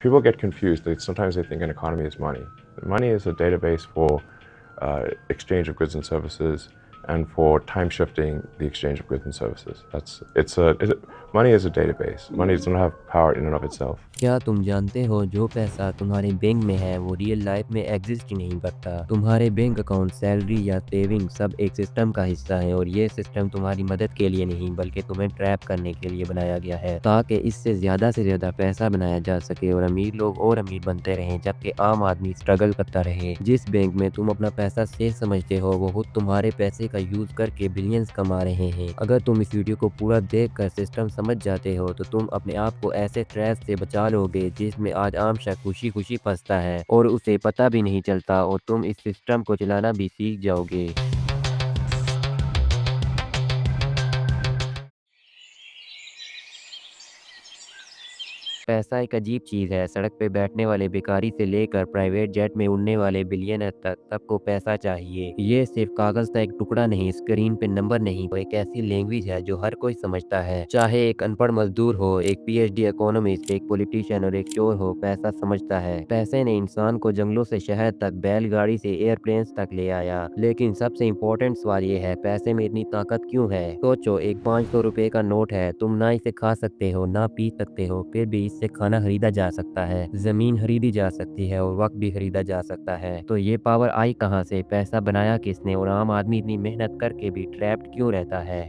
People get confused. Sometimes they think an economy is money. Money is a database for exchange of goods and services and for time shifting the exchange of goods and services. Money is a database. Money does not have power in and of itself. क्या तुम जानते हो जो पैसा तुम्हारे bank में है वो रियल लाइफ में एग्जिस्ट ही नहीं करता। तुम्हारे बैंक अकाउंट, सैलरी या सेविंग सब एक सिस्टम का हिस्सा है और ये सिस्टम तुम्हारी मदद के लिए नहीं बल्कि तुम्हें ट्रैप करने के लिए बनाया गया है ताकि इससे से ज्यादा पैसा बनाया जा सके और अमीर लोग और अमीर बनते रहें जबकि आम आदमी स्ट्रगल करता रहे। जिस बैंक में तुम अपना पैसा सेफ समझते हो वो खुद तुम्हारे पैसे का यूज करके बिलियंस कमा रहे हैं। अगर तुम इस वीडियो को पूरा देख कर सिस्टम समझ जाते हो तो तुम अपने आप को ऐसे ट्रैप से बचा लोगे जिसमें आज आम शख्स खुशी खुशी फंसता है और उसे पता भी नहीं चलता और तुम इस सिस्टम को चलाना भी सीख जाओगे। पैसा एक अजीब चीज़ है। सड़क पे बैठने वाले भिखारी से लेकर प्राइवेट जेट में उड़ने वाले बिलियनर तक सबको पैसा चाहिए। ये सिर्फ कागज का एक टुकड़ा नहीं, स्क्रीन पे नंबर नहीं, वो एक ऐसी लैंग्वेज है जो हर कोई समझता है। चाहे एक अनपढ़ मजदूर हो, एक PhD इकोनॉमिस्ट, एक पॉलिटिशियन और एक चोर हो, पैसा समझता है। पैसे ने इंसान को जंगलों से शहर तक, बैलगाड़ी से एयरप्लेन्स तक ले आया। लेकिन सबसे इम्पोर्टेंट सवाल ये है, पैसे में इतनी ताकत क्यों है? सोचो, एक 500 रुपए का नोट है, तुम ना इसे खा सकते हो ना पी सकते हो, फिर भी इससे खाना खरीदा जा सकता है, जमीन खरीदी जा सकती है और वक्त भी खरीदा जा सकता है। तो ये पावर आई कहाँ से? पैसा बनाया किसने? और आम आदमी इतनी मेहनत करके भी ट्रैप्ड क्यों रहता है?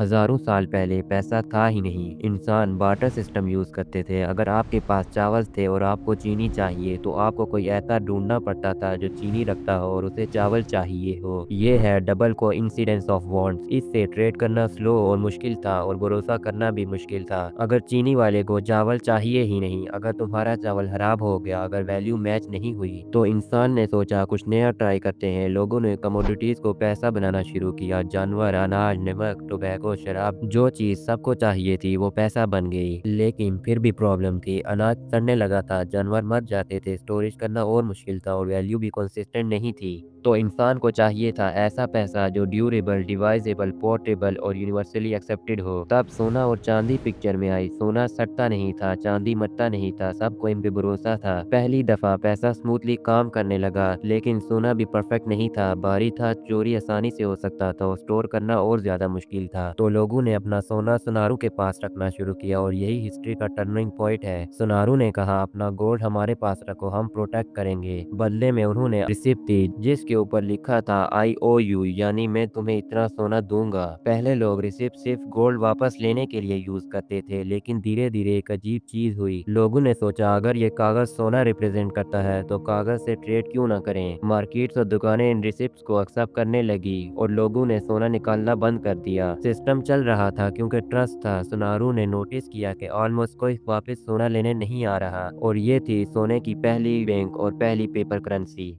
हजारों साल पहले पैसा था ही नहीं। इंसान बार्टर सिस्टम यूज करते थे। अगर आपके पास चावल थे और आपको चीनी चाहिए तो आपको कोई ऐसा ढूंढना पड़ता था जो चीनी रखता हो और उसे चावल चाहिए हो। ये है डबल को इंसिडेंस ऑफ वांट्स। इससे ट्रेड करना स्लो और मुश्किल था और भरोसा करना भी मुश्किल था। अगर चीनी वाले को चावल चाहिए ही नहीं, अगर तुम्हारा चावल खराब हो गया, अगर वैल्यू मैच नहीं हुई तो इंसान ने सोचा कुछ नया ट्राई करते हैं। लोगों ने कमोडिटीज को पैसा बनाना शुरू किया। जानवर, अनाज, नमक, टोबैको, शराब, जो चीज सबको चाहिए थी वो पैसा बन गई। लेकिन फिर भी प्रॉब्लम थी। अनाज सड़ने लगा था, जानवर मर जाते थे, स्टोरेज करना और मुश्किल था और वैल्यू भी कंसिस्टेंट नहीं थी। तो इंसान को चाहिए था ऐसा पैसा जो ड्यूरेबल, डिवाइजेबल, पोर्टेबल और यूनिवर्सली एक्सेप्टेड हो। तब सोना और चांदी पिक्चर में आई। सोना सड़ता नहीं था, चांदी मरता नहीं था, सबको इन पे भरोसा था। पहली दफा पैसा स्मूथली काम करने लगा, लेकिन सोना भी परफेक्ट नहीं था, भारी था, चोरी आसानी से हो सकता था और स्टोर करना और ज्यादा मुश्किल था। तो लोगों ने अपना सोना सुनारू के पास रखना शुरू किया और यही हिस्ट्री का टर्निंग पॉइंट है। सुनारू ने कहा अपना गोल्ड हमारे पास रखो, हम प्रोटेक्ट करेंगे। बदले में उन्होंने रिसिप्ट दी जिसके ऊपर लिखा था IOU, यानी मैं तुम्हें इतना सोना दूंगा। पहले लोग रिसिप्ट सिर्फ गोल्ड वापस लेने के लिए यूज करते थे, लेकिन धीरे धीरे एक अजीब चीज हुई। लोगों ने सोचा अगर ये कागज सोना रिप्रेजेंट करता है तो कागज से ट्रेड क्यों ना करें। मार्केट्स और दुकानें इन रिसिप्ट को एक्सेप्ट करने लगी और लोगों ने सोना निकालना बंद कर दिया। सिस्टम चल रहा था क्योंकि ट्रस्ट था। सुनारू ने नोटिस किया कि ऑलमोस्ट कोई वापस सोना लेने नहीं आ रहा और ये थी सोने की पहली बैंक और पहली पेपर करेंसी।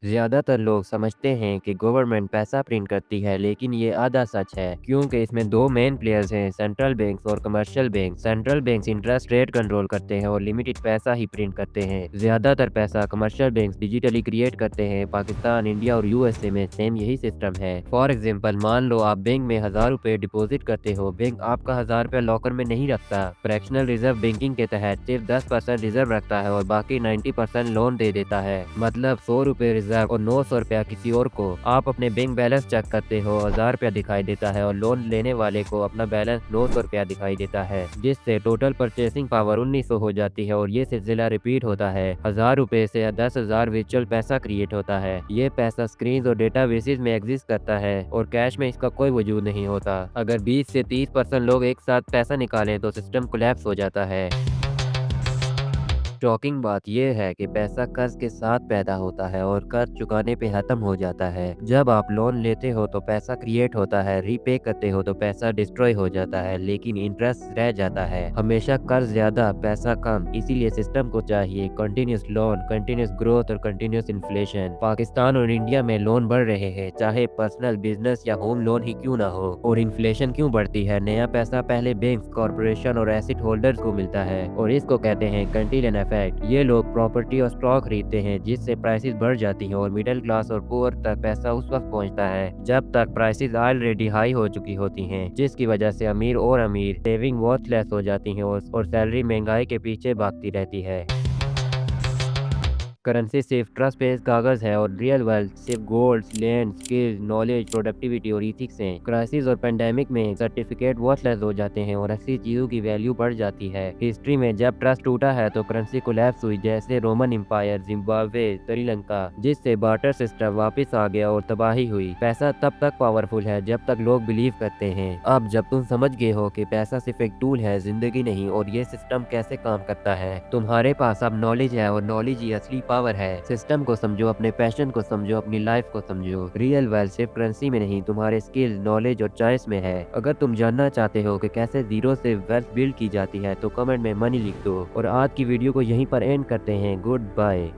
ज्यादातर लोग समझते हैं कि गवर्नमेंट पैसा प्रिंट करती है, लेकिन ये आधा सच है क्योंकि इसमें दो मेन प्लेयर्स हैं, सेंट्रल बैंक्स और commercial bank. Central banks interest rate control करते हैं और लिमिटेड पैसा ही प्रिंट करते हैं। ज्यादातर पैसा कमर्शियल बैंक्स डिजिटली क्रिएट करते हैं। पाकिस्तान, इंडिया और USA में सेम यही सिस्टम है। फॉर एग्जाम्पल, मान लो आप बैंक में 1000 रुपए डिपोजिट करते हो। बैंक आपका 1000 रुपया लॉकर में नहीं रखता। फ्रैक्शनल रिजर्व बैंकिंग के तहत सिर्फ 10% रिजर्व रखता है और बाकी 90% लोन दे देता है। मतलब 100 रुपए रिजर्व और 900 रुपया किसी और को। आप अपने बैंक बैलेंस चेक करते हो, 1000 रुपया दिखाई देता है और लोन लेने वाले को अपना बैलेंस 900 रुपया दिखाई देता है, जिससे टोटल परचेसिंग पावर 1900 हो जाती है और ये सिलसिला रिपीट होता है। 1000 रुपए से 10,000 वर्चुअल पैसा क्रिएट होता है। ये पैसा स्क्रीन और डेटा बेसिस में एग्जिस्ट करता है और कैश में इसका कोई वजूद नहीं होता। अगर 20 से 30% लोग एक साथ पैसा निकालें तो सिस्टम कोलैप्स हो जाता है। शॉकिंग बात यह है कि पैसा कर्ज के साथ पैदा होता है और कर्ज चुकाने पे खत्म हो जाता है। जब आप लोन लेते हो तो पैसा क्रिएट होता है, रीपे करते हो तो पैसा डिस्ट्रॉय हो जाता है, लेकिन इंटरेस्ट रह जाता है। हमेशा कर्ज ज्यादा, पैसा कम। इसीलिए सिस्टम को चाहिए कंटिन्यूस लोन, कंटिन्यूस ग्रोथ और कंटिन्यूस इन्फ्लेशन। पाकिस्तान और इंडिया में लोन बढ़ रहे हैं, चाहे पर्सनल, बिजनेस या होम लोन ही क्यों ना हो। और इन्फ्लेशन क्यों बढ़ती है? नया पैसा पहले बैंक, कॉर्पोरेशन और एसेट होल्डर्स को मिलता है और इसको कहते हैं कंटिन्यूस इफेक्ट। ये लोग प्रॉपर्टी और स्टॉक खरीदते हैं जिससे प्राइसेस बढ़ जाती हैं और मिडिल क्लास और पुअर तक पैसा उस वक्त पहुंचता है जब तक प्राइसेस ऑलरेडी हाई हो चुकी होती हैं, जिसकी वजह से अमीर और अमीर सेविंग वर्थलेस हो जाती हैं और सैलरी महंगाई के पीछे भागती रहती है। करेंसी सिर्फ ट्रस्ट बेस्ड कागज है और रियल वेल्थ सिर्फ gold, land, skills, knowledge, productivity और इथिक्स हैं। क्राइसिस और पेंडेमिक में सर्टिफिकेट वर्थलेस हो जाते हैं और ऐसी चीजों की वैल्यू बढ़ जाती है। हिस्ट्री में जब ट्रस्ट टूटा है तो करेंसी कोलैप्स हुई, जैसे रोमन एम्पायर, जिम्बाब्वे, श्रीलंका, जिससे बार्टर सिस्टम वापस आ गया और तबाही हुई। पैसा तब तक पावरफुल है जब तक लोग बिलीव करते हैं। अब जब तुम समझ गए हो कि पैसा सिर्फ एक टूल है, जिंदगी नहीं, और ये सिस्टम कैसे काम करता है, तुम्हारे पास अब नॉलेज है और नॉलेज ही असली पावर है। सिस्टम को समझो, अपने पैशन को समझो, अपनी लाइफ को समझो। रियल वेल्थ सिर्फ करेंसी में नहीं, तुम्हारे स्किल, नॉलेज और चॉइस में है। अगर तुम जानना चाहते हो कि कैसे जीरो से वेल्थ बिल्ड की जाती है तो कमेंट में मनी लिख दो। और आज की वीडियो को यहीं पर एंड करते हैं। Good bye.